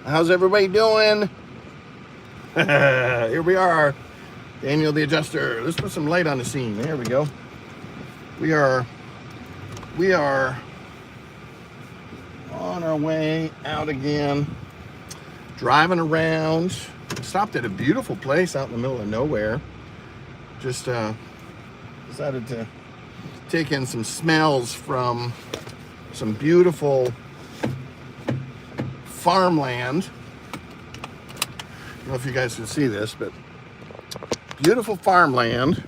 How's everybody doing? Here we are, Daniel the Adjuster. Let's put some light on the scene. There we go. We are on our way out again, driving around. Stopped at a beautiful place out in the middle of nowhere. Just decided to take in some smells from some beautiful farmland. I don't know if you guys can see this, but beautiful farmland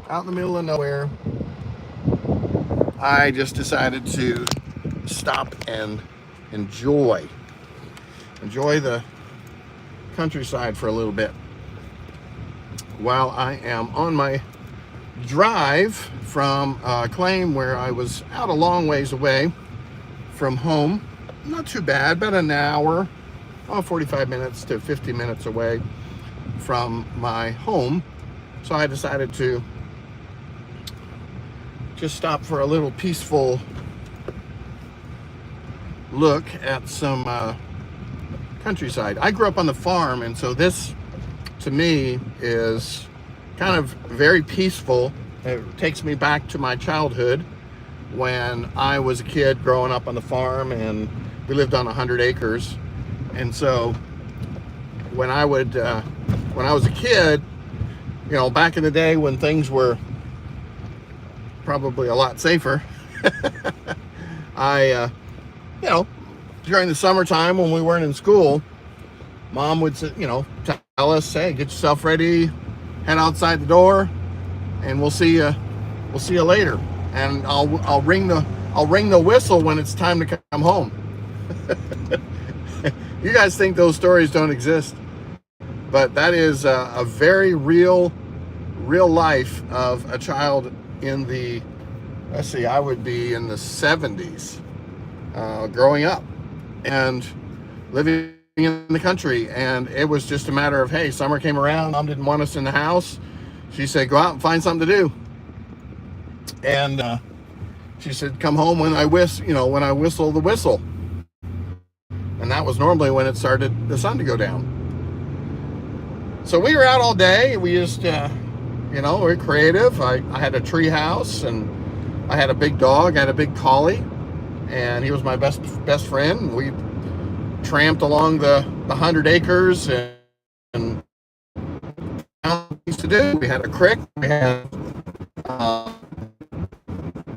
out in the middle of nowhere. I just decided to stop and enjoy the countryside for a little bit while I am on my drive from Claim, where I was out a long ways away from home. Not too bad, about an hour, 45 minutes to 50 minutes away from my home. So I decided to just stop for a little peaceful look at some countryside. I grew up on the farm, and so this to me is kind of very peaceful. It takes me back to my childhood when I was a kid growing up on the farm, and we lived on 100 acres. And so when I was a kid, you know, back in the day when things were probably a lot safer, you know, during the summertime when we weren't in school, Mom would, you know, tell us, hey, get yourself ready, head outside the door, and we'll see you later. And I'll ring the whistle when it's time to come home. You guys think those stories don't exist, but that is a very real life of a child in the, let's see, I would be in the 70s, growing up and living in the country. And it was just a matter of, hey, summer came around, Mom didn't want us in the house. She said, go out and find something to do. And she said, come home when I whistle the whistle. And that was normally when it started the sun to go down. So we were out all day. We just, we're creative. I had a tree house, and I had a big dog. I had a big collie, and he was my best friend. We tramped along the 100 acres and found things to do. We had a creek.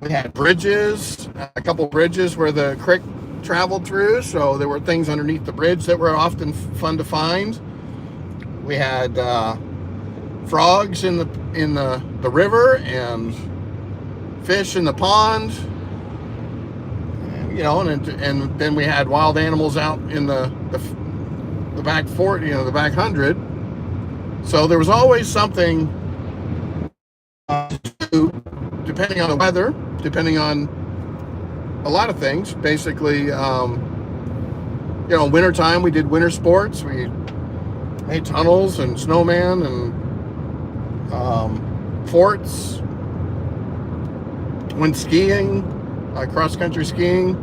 We had bridges, a couple bridges where the creek traveled through, so there were things underneath the bridge that were often fun to find. We had frogs in the river and fish in the pond, and then we had wild animals out in the back fort, the back 100. So there was always something to do, depending on the weather, depending on a lot of things. Basically, wintertime we did winter sports. We made tunnels and snowman and forts. Went skiing, cross-country skiing,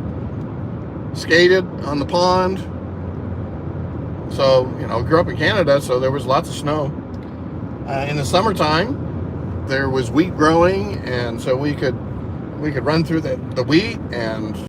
skated on the pond. So, grew up in Canada, so there was lots of snow. In the summertime, there was wheat growing, and so we could run through the wheat and